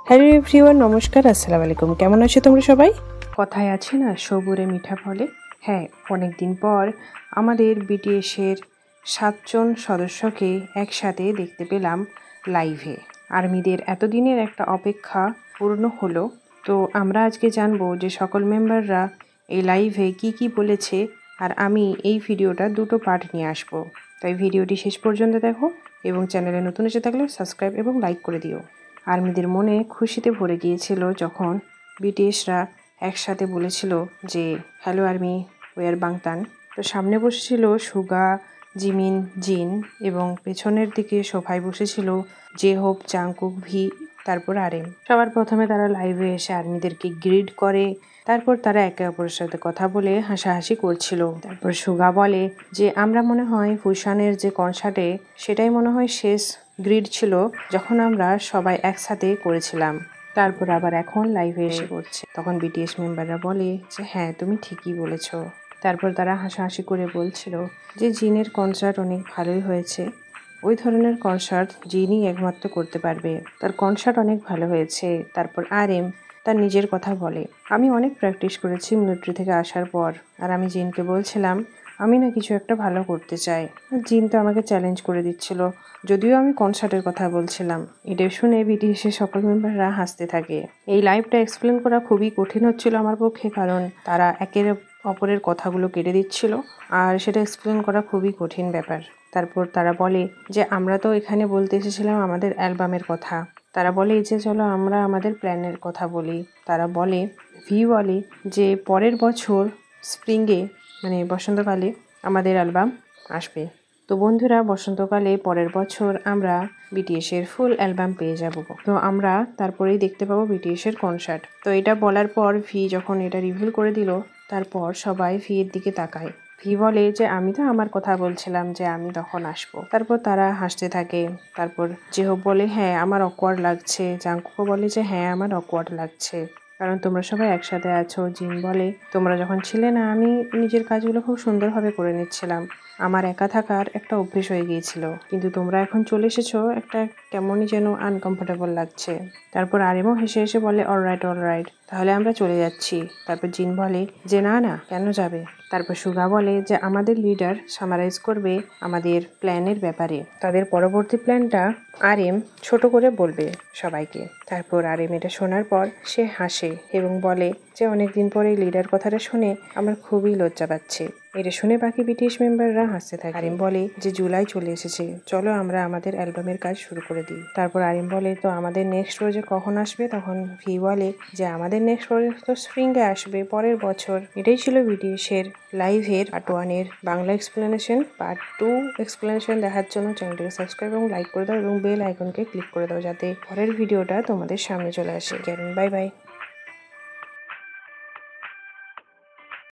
Hello everyone, নমস্কার, আসসালামু আলাইকুম। কেমন আছো তোমরা সবাই? কথায় আছে না, সবুরে মিঠা ফলে। হ্যাঁ, অনেক দিন পর আমাদের বিটিএসের 7জন সদস্যকে একসাথে দেখতে পেলাম লাইভে। আর্মিদের এতদিনের একটা অপেক্ষা পূর্ণ হলো। তো আমরা আজকে জানবো যে সকল মেম্বাররা এই লাইভে কি বলেছে, আর আমি এই ভিডিওটা দুটো পার্ট নিয়ে আসবো। তাই ভিডিওটি শেষ পর্যন্ত দেখো এবং চ্যানেলে নতুন এসে থাকলে সাবস্ক্রাইব এবং লাইক করে দিও। আর্মিদের মনে খুশিতে ভরে গিয়েছিল যখন বিটিএসরা একসাথে বলেছিল যে হ্যালো আর্মি, ওয়ার বাংতান। তো সামনে বসেছিল সুগা, জিমিন, জিন এবং পেছনের দিকে সোফায় বসেছিল জে হোপ, চাংকুক, ভি, তারপর আরএম। সবার প্রথমে তারা লাইভে এসে আর্মিদেরকে গ্রিড করে, তারপর তারা একে অপরের সাথে কথা বলে হাসাহাসি করছিল। তারপর সুগা বলে যে আমরা মনে হয় ফুশানের যে কনসার্টে সেটাই মনে হয় শেষ গ্রিড ছিল যখন আমরা সবাই একসাথে করেছিলাম। তারপর আবার এখন লাইভে এসে করছে। তখন বিটিএস মেম্বাররা বলে যে হ্যাঁ, তুমি ঠিকই বলেছো। তারপর তারা হাসাহাসি করে বলছিল যে জিনের কনসার্ট অনেক ভালোই হয়েছে, ওই ধরনের কনসার্ট জিনই একমাত্র করতে পারবে, তার কনসার্ট অনেক ভালো হয়েছে। তারপর আরএম তার নিজের কথা বলে, আমি অনেক প্র্যাকটিস করেছি মিলিটারি থেকে আসার পর, আর আমি জিনকে বলছিলাম আমি না কিছু একটা ভালো করতে চাই। জিন তো আমাকে চ্যালেঞ্জ করে দিচ্ছিল, যদিও আমি কনসার্টের কথা বলছিলাম। এটা শুনে বিটিএসের সকল মেম্বাররা হাসতে থাকে। এই লাইভটা এক্সপ্লেন করা খুবই কঠিন হচ্ছিল আমার পক্ষে, কারণ তারা একের অপরের কথাগুলো কেটে দিচ্ছিল, আর সেটা এক্সপ্লেন করা খুবই কঠিন ব্যাপার। তারপর তারা বলে যে আমরা তো এখানে বলতে এসেছিলাম আমাদের অ্যালবামের কথা। তারা বলে যে চলো আমরা আমাদের প্ল্যানের কথা বলি। তারা বলে, ভি বলে যে পরের বছর স্প্রিংয়ে মানে বসন্তকালে আমাদের অ্যালবাম আসবে। তো বন্ধুরা, বসন্তকালে পরের বছর আমরা বিটিএসের ফুল অ্যালবাম পেয়ে যাব। তো আমরা তারপরেই দেখতে পাবো বিটিএসের কনসার্ট। তো এটা বলার পর ভি যখন এটা রিভিল করে দিল, তারপর সবাই ভি এর দিকে তাকায়। ভি বলে যে আমি তো আমার কথা বলছিলাম যে আমি তখন আসবো। তারপর তারা হাসতে থাকে। তারপর জেহো বলে হ্যাঁ আমার অকওয়ার্ড লাগছে। জাংকুকও বলে যে হ্যাঁ আমার অকওয়ার্ড লাগছে, কারণ তোমরা সবাই একসাথে আছো। জিন বলে তোমরা যখন ছিলে না আমি নিজের কাজগুলো খুব সুন্দরভাবে করে নিচ্ছিলাম, আমার একা থাকার একটা অভ্যেস হয়ে গিয়েছিল, কিন্তু তোমরা এখন চলে এসেছো, একটা কেমনই যেন আনকমফোর্টেবল লাগছে। তারপর আরেমও হেসে হেসে বলে অলরাইট, তাহলে আমরা চলে যাচ্ছি। তারপর জিন বলে যে না কেন যাবে। তারপর সুগা বলে যে আমাদের লিডার সামারাইজ করবে আমাদের প্ল্যানের ব্যাপারে, তাদের পরবর্তী প্ল্যানটা আরএম ছোট করে বলবে সবাইকে। তারপর আরএম এটা শোনার পর সে হাসে এবং বলে যে অনেকদিন পরে এই লিডার কথাটা শুনে আমার খুবই লজ্জা পাচ্ছে। এটা শুনে বাকি বিটিএস মেম্বাররা হাসতে থাকে। আরএম বলে যে জুলাই চলে এসেছে, চলো আমরা আমাদের অ্যালবামের কাজ শুরু করে দিই। তারপর আরএম বলে তো আমাদের নেক্সট প্রজেক্ট কখন আসবে। তখন ভি বলে যে আমাদের নেক্সট প্রজেক্ট তো স্প্রিংয়ে আসবে পরের বছর। এটাই ছিল বিটিএসের লাইভের পার্ট 1-এর বাংলা এক্সপ্লেনেশন। পার্ট 2 এক্সপ্লেনেশন দেখার জন্য চ্যানেলটিকে সাবস্ক্রাইব এবং লাইক করে দাও এবং বেল আইকনকে ক্লিক করে দাও, যাতে পরের ভিডিওটা তোমাদের সামনে চলে আসে। Bye bye.